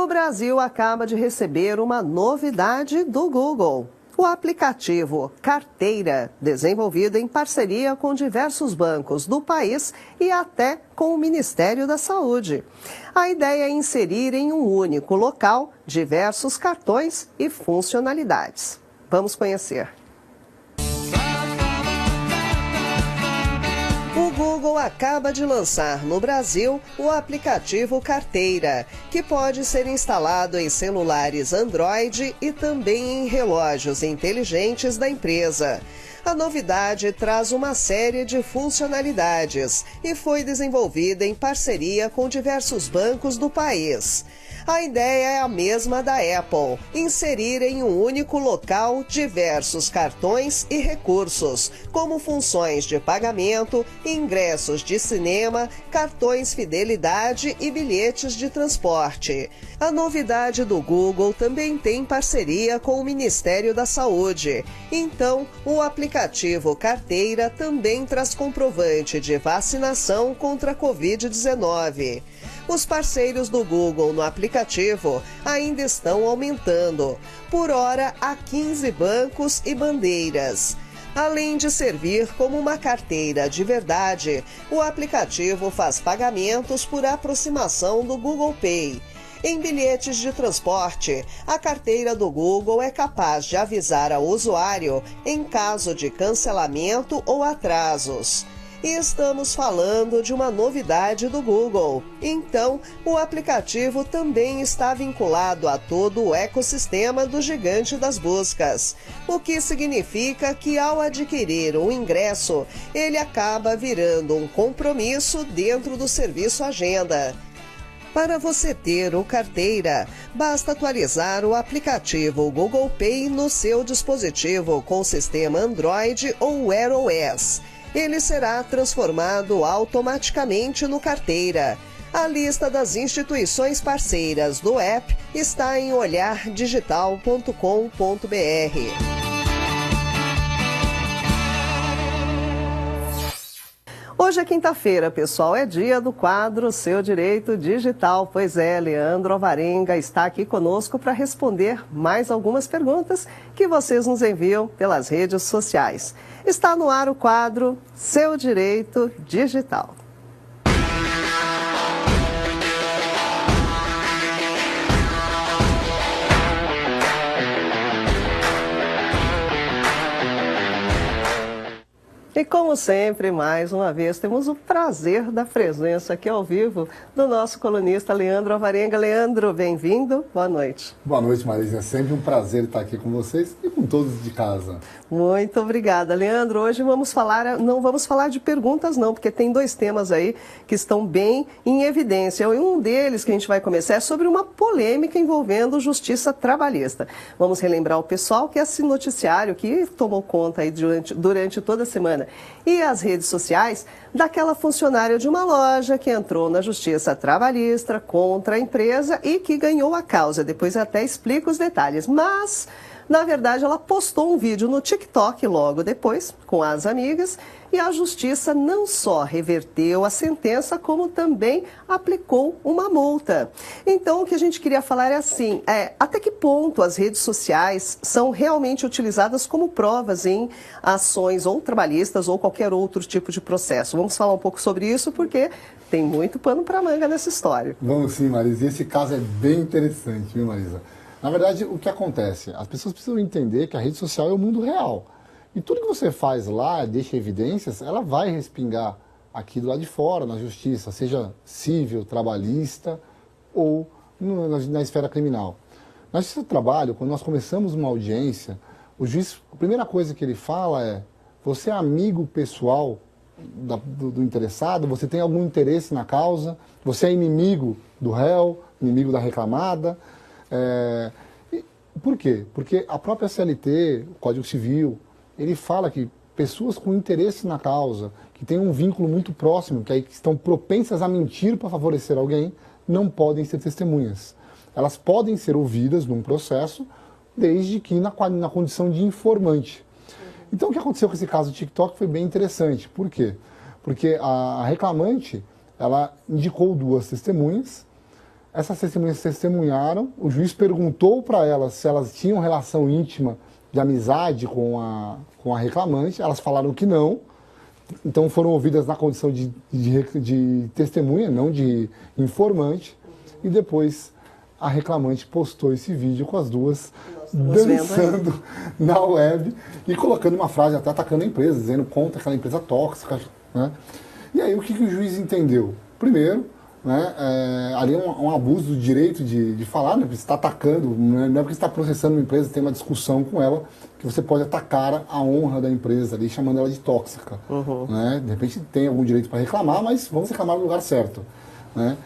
O Brasil acaba de receber uma novidade do Google. O aplicativo Carteira, desenvolvido em parceria com diversos bancos do país e até com o Ministério da Saúde. A ideia é inserir em um único local diversos cartões e funcionalidades. Vamos conhecer. O Google acaba de lançar no Brasil o aplicativo Carteira, que pode ser instalado em celulares Android e também em relógios inteligentes da empresa. A novidade traz uma série de funcionalidades e foi desenvolvida em parceria com diversos bancos do país. A ideia é a mesma da Apple, inserir em um único local diversos cartões e recursos, como funções de pagamento, ingressos de cinema, cartões fidelidade e bilhetes de transporte. A novidade do Google também tem parceria com o Ministério da Saúde. Então, o aplicativo Carteira também traz comprovante de vacinação contra a Covid-19. Os parceiros do Google no aplicativo ainda estão aumentando, por hora há 15 bancos e bandeiras. Além de servir como uma carteira de verdade, o aplicativo faz pagamentos por aproximação do Google Pay. Em bilhetes de transporte, a carteira do Google é capaz de avisar ao usuário em caso de cancelamento ou atrasos. E estamos falando de uma novidade do Google. Então, o aplicativo também está vinculado a todo o ecossistema do gigante das buscas, o que significa que ao adquirir um ingresso, ele acaba virando um compromisso dentro do serviço Agenda. Para você ter o Carteira, basta atualizar o aplicativo Google Pay no seu dispositivo com sistema Android ou Wear OS. Ele será transformado automaticamente no Carteira. A lista das instituições parceiras do app está em olhardigital.com.br. Hoje é quinta-feira, pessoal, é dia do quadro Seu Direito Digital. Pois é, Leandro Alvarenga está aqui conosco para responder mais algumas perguntas que vocês nos enviam pelas redes sociais. Está no ar o quadro Seu Direito Digital. E como sempre, mais uma vez, temos o prazer da presença aqui ao vivo do nosso colunista Leandro Alvarenga. Leandro, bem-vindo, boa noite. Boa noite, Marisa. É sempre um prazer estar aqui com vocês e com todos de casa. Muito obrigada, Leandro. Hoje não vamos falar de perguntas não, porque tem dois temas aí que estão bem em evidência. E um deles que a gente vai começar é sobre uma polêmica envolvendo justiça trabalhista. Vamos relembrar o pessoal que esse noticiário que tomou conta aí durante toda a semana e as redes sociais daquela funcionária de uma loja que entrou na justiça trabalhista contra a empresa e que ganhou a causa. Depois eu até explico os detalhes, mas na verdade ela postou um vídeo no TikTok logo depois com as amigas e a justiça não só reverteu a sentença, como também aplicou uma multa. Então, o que a gente queria falar é assim, até que ponto as redes sociais são realmente utilizadas como provas em ações ou trabalhistas ou qualquer outro tipo de processo? Vamos falar um pouco sobre isso, porque tem muito pano para manga nessa história. Vamos sim, Marisa. E esse caso é bem interessante, viu, Marisa? Na verdade, o que acontece? As pessoas precisam entender que a rede social é o mundo real. E tudo que você faz lá, deixa evidências, ela vai respingar aqui do lado de fora, na justiça, seja civil, trabalhista ou na esfera criminal. Na justiça do trabalho, quando nós começamos uma audiência, o juiz, a primeira coisa que ele fala é: você é amigo pessoal do interessado, você tem algum interesse na causa, você é inimigo do réu, inimigo da reclamada. Por quê? Porque a própria CLT, o Código Civil, ele fala que pessoas com interesse na causa, que têm um vínculo muito próximo, que estão propensas a mentir para favorecer alguém, não podem ser testemunhas. Elas podem ser ouvidas num processo, desde que na condição de informante. Então, o que aconteceu com esse caso do TikTok foi bem interessante. Por quê? Porque a reclamante, ela indicou duas testemunhas, Essas testemunhas testemunharam, o juiz perguntou para elas se elas tinham relação íntima de amizade com a reclamante, elas falaram que não, então foram ouvidas na condição de testemunha, não de informante, e depois a reclamante postou esse vídeo com as duas dançando na web e colocando uma frase até atacando a empresa, dizendo contra aquela empresa tóxica, né? E aí o que o juiz entendeu? Primeiro, né, ali é um abuso do direito de falar, né? Você está atacando, não é porque você está processando uma empresa, tem uma discussão com ela, que você pode atacar a honra da empresa ali, chamando ela de tóxica. Né? De repente tem algum direito para reclamar, mas vamos reclamar no lugar certo. Né?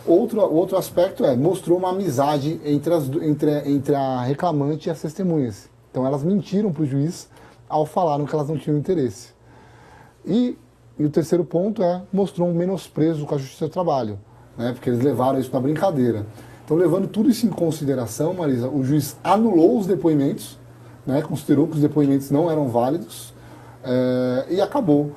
Outro aspecto mostrou uma amizade entre a reclamante e as testemunhas. Então elas mentiram para o juiz ao falarem que elas não tinham interesse. E o terceiro ponto mostrou um menosprezo com a Justiça do Trabalho, né? Porque eles levaram isso na brincadeira. Então, levando tudo isso em consideração, Marisa, o juiz anulou os depoimentos, né? Considerou que os depoimentos não eram válidos e acabou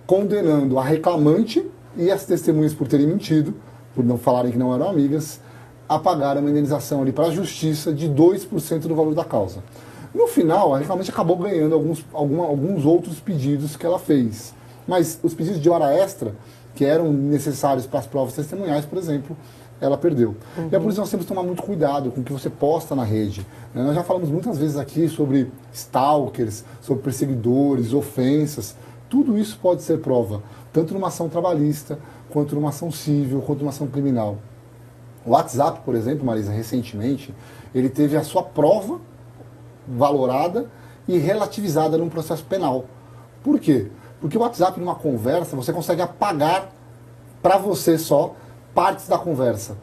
condenando a reclamante e as testemunhas por terem mentido, por não falarem que não eram amigas, a pagar uma indenização ali para a Justiça de 2% do valor da causa. No final, a reclamante acabou ganhando alguns outros pedidos que ela fez. Mas os pedidos de hora extra, que eram necessários para as provas testemunhais, por exemplo, ela perdeu. E é por isso que nós temos que tomar muito cuidado com o que você posta na rede. Nós já falamos muitas vezes aqui sobre stalkers, sobre perseguidores, ofensas. Tudo isso pode ser prova, tanto numa ação trabalhista, quanto numa ação civil, quanto numa ação criminal. O WhatsApp, por exemplo, Marisa, recentemente, ele teve a sua prova valorada e relativizada num processo penal. Por quê? Porque o WhatsApp, numa conversa, você consegue apagar para você só partes da conversa.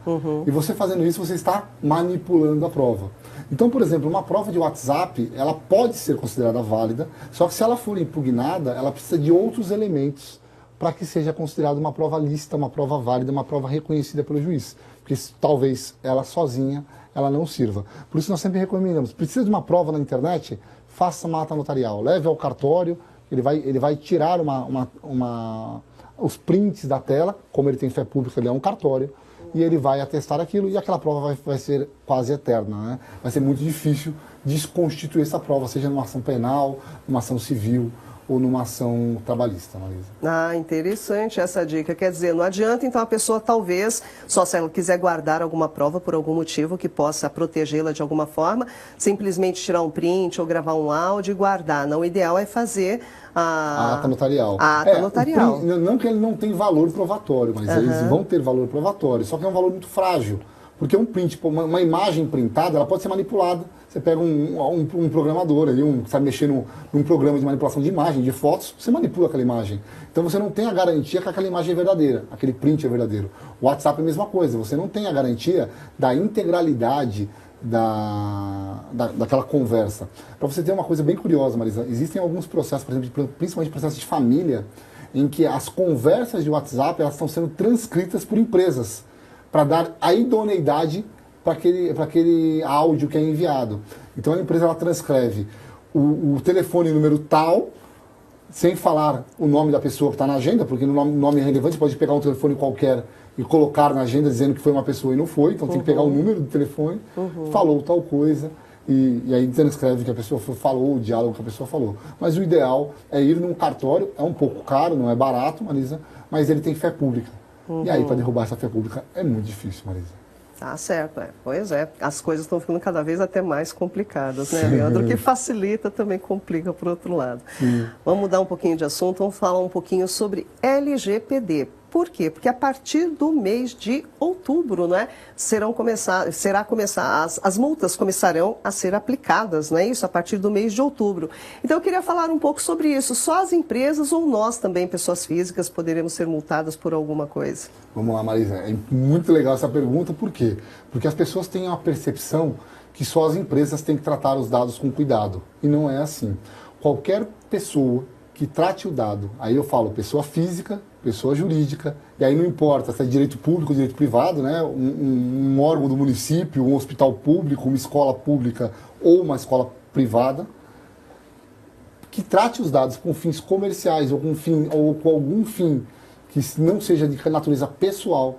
E você fazendo isso, você está manipulando a prova. Então, por exemplo, uma prova de WhatsApp, ela pode ser considerada válida, só que se ela for impugnada, ela precisa de outros elementos para que seja considerada uma prova lícita, uma prova válida, uma prova reconhecida pelo juiz. Porque talvez ela sozinha, ela não sirva. Por isso nós sempre recomendamos, precisa de uma prova na internet, faça uma ata notarial, leve ao cartório, ele vai tirar os prints da tela, como ele tem fé pública, ele é um cartório, e ele vai atestar aquilo, e aquela prova vai ser quase eterna. Né? Vai ser muito difícil desconstituir essa prova, seja numa ação penal, numa ação civil, ou numa ação trabalhista, Marisa. Ah, interessante essa dica. Quer dizer, não adianta, então, a pessoa talvez, só se ela quiser guardar alguma prova por algum motivo que possa protegê-la de alguma forma, simplesmente tirar um print ou gravar um áudio e guardar. Não, o ideal é fazer a ata notarial. A ata notarial. Não que ele não tem valor provatório, mas eles vão ter valor provatório, só que é um valor muito frágil. Porque um print, uma imagem printada, ela pode ser manipulada. Você pega um programador ali, que sabe mexer num programa de manipulação de imagem, de fotos, você manipula aquela imagem. Então você não tem a garantia que aquela imagem é verdadeira, aquele print é verdadeiro. O WhatsApp é a mesma coisa, você não tem a garantia da integralidade daquela conversa. Para você ter uma coisa bem curiosa, Marisa, existem alguns processos, por exemplo, principalmente processos de família, em que as conversas de WhatsApp elas estão sendo transcritas por empresas, para dar a idoneidade para aquele áudio que é enviado. Então a empresa ela transcreve o telefone número tal, sem falar o nome da pessoa que está na agenda, porque no nome é relevante, pode pegar um telefone qualquer e colocar na agenda dizendo que foi uma pessoa e não foi, então tem que pegar o número do telefone, falou tal coisa, e aí transcreve que a pessoa falou, o diálogo que a pessoa falou. Mas o ideal é ir num cartório, é um pouco caro, não é barato, Marisa, mas ele tem fé pública. E aí, para derrubar essa fé pública, é muito difícil, Marisa. Tá certo, pois é. As coisas estão ficando cada vez até mais complicadas, né, Leandro? O que facilita também complica por outro lado. Vamos mudar um pouquinho de assunto, vamos falar um pouquinho sobre LGPD. Por quê? Porque a partir do mês de outubro, né, as multas começarão a ser aplicadas, não é isso? A partir do mês de outubro. Então eu queria falar um pouco sobre isso. Só as empresas ou nós também, pessoas físicas, poderemos ser multadas por alguma coisa? Vamos lá, Marisa. É muito legal essa pergunta. Por quê? Porque as pessoas têm a percepção que só as empresas têm que tratar os dados com cuidado. E não é assim. Qualquer pessoa que trate o dado, aí eu falo pessoa física, pessoa jurídica, e aí não importa se é direito público ou direito privado, né? Um órgão do município, um hospital público, uma escola pública ou uma escola privada, que trate os dados com fins comerciais ou com algum fim que não seja de natureza pessoal,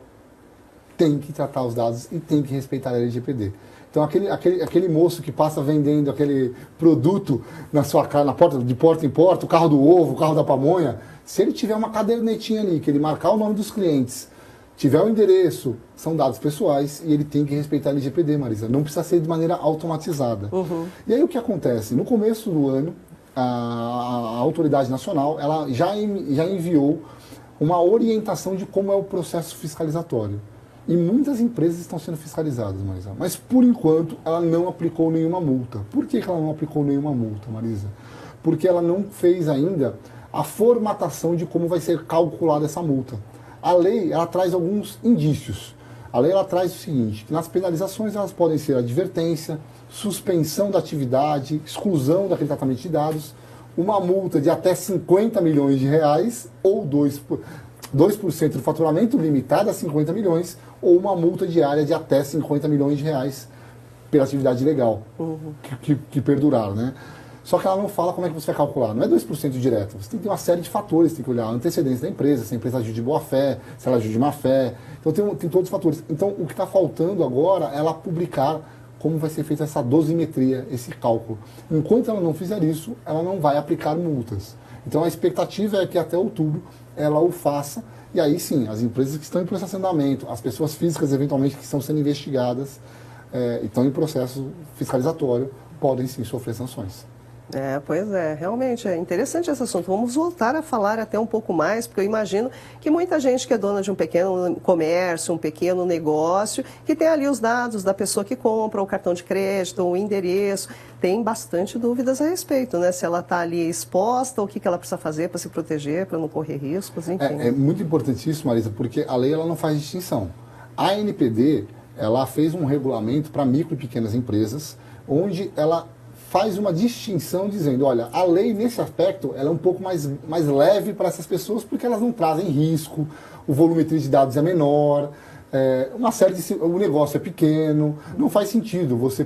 tem que tratar os dados e tem que respeitar a LGPD. Então, aquele moço que passa vendendo aquele produto na sua casa, de porta em porta, o carro do ovo, o carro da pamonha, se ele tiver uma cadernetinha ali, que ele marcar o nome dos clientes, tiver o endereço, são dados pessoais e ele tem que respeitar a LGPD, Marisa. Não precisa ser de maneira automatizada. E aí o que acontece? No começo do ano, a autoridade nacional ela já enviou uma orientação de como é o processo fiscalizatório. E muitas empresas estão sendo fiscalizadas, Marisa. Mas, por enquanto, ela não aplicou nenhuma multa. Por que ela não aplicou nenhuma multa, Marisa? Porque ela não fez ainda a formatação de como vai ser calculada essa multa. A lei, ela traz alguns indícios. A lei, ela traz o seguinte, que nas penalizações elas podem ser advertência, suspensão da atividade, exclusão daquele tratamento de dados, uma multa de até 50 milhões de reais ou 2% do faturamento limitado a 50 milhões ou uma multa diária de até 50 milhões de reais pela atividade ilegal que perdurar, né? Só que ela não fala como é que você vai calcular. Não é 2% direto. Você tem que ter uma série de fatores. Tem que olhar a antecedência da empresa, se a empresa agiu de boa fé, se ela agiu de má fé. Então tem todos os fatores. Então o que está faltando agora é ela publicar como vai ser feita essa dosimetria, esse cálculo. Enquanto ela não fizer isso, ela não vai aplicar multas. Então a expectativa é que até outubro ela o faça. E aí sim, as empresas que estão em processo de andamento, as pessoas físicas eventualmente que estão sendo investigadas e estão em processo fiscalizatório, podem sim sofrer sanções. Pois é, realmente é interessante esse assunto. Vamos voltar a falar até um pouco mais, porque eu imagino que muita gente que é dona de um pequeno comércio, um pequeno negócio, que tem ali os dados da pessoa que compra, o cartão de crédito, o endereço, tem bastante dúvidas a respeito, né? Se ela está ali exposta, o que ela precisa fazer para se proteger, para não correr riscos, enfim. É muito importante isso, Marisa, porque a lei ela não faz distinção. A ANPD, ela fez um regulamento para micro e pequenas empresas, onde ela faz uma distinção dizendo, olha, a lei nesse aspecto ela é um pouco mais leve para essas pessoas porque elas não trazem risco, o volumetria de dados é menor, o negócio é pequeno, não faz sentido você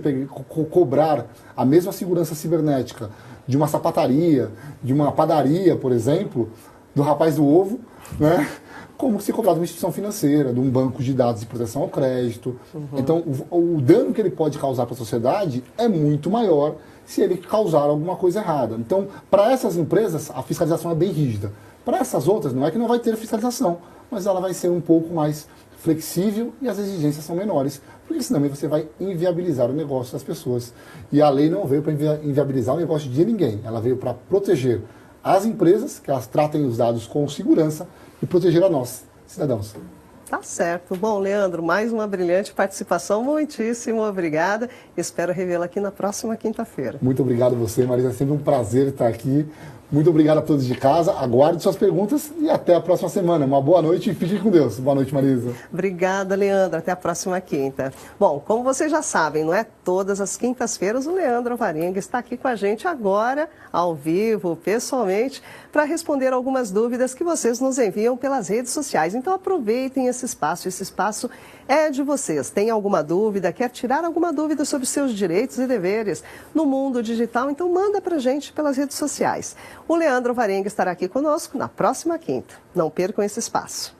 cobrar a mesma segurança cibernética de uma sapataria, de uma padaria, por exemplo, do rapaz do ovo, né? Como se cobrar de uma instituição financeira, de um banco de dados de proteção ao crédito. Então, o dano que ele pode causar para a sociedade é muito maior se ele causar alguma coisa errada. Então, para essas empresas, a fiscalização é bem rígida. Para essas outras, não é que não vai ter fiscalização, mas ela vai ser um pouco mais flexível e as exigências são menores, porque senão você vai inviabilizar o negócio das pessoas. E a lei não veio para inviabilizar o negócio de ninguém, ela veio para proteger as empresas, que elas tratem os dados com segurança, e proteger a nós, cidadãos. Tá certo. Bom, Leandro, mais uma brilhante participação. Muitíssimo obrigada. Espero revê-la aqui na próxima quinta-feira. Muito obrigado a você, Marisa. É sempre um prazer estar aqui. Muito obrigado a todos de casa. Aguarde suas perguntas e até a próxima semana. Uma boa noite e fique com Deus. Boa noite, Marisa. Obrigada, Leandro. Até a próxima quinta. Bom, como vocês já sabem, não é todas as quintas-feiras o Leandro Alvarenga está aqui com a gente agora, ao vivo, pessoalmente, para responder algumas dúvidas que vocês nos enviam pelas redes sociais. Então aproveitem esse espaço é de vocês. Tem alguma dúvida, quer tirar alguma dúvida sobre seus direitos e deveres no mundo digital? Então manda para a gente pelas redes sociais. O Leandro Alvarenga estará aqui conosco na próxima quinta. Não percam esse espaço.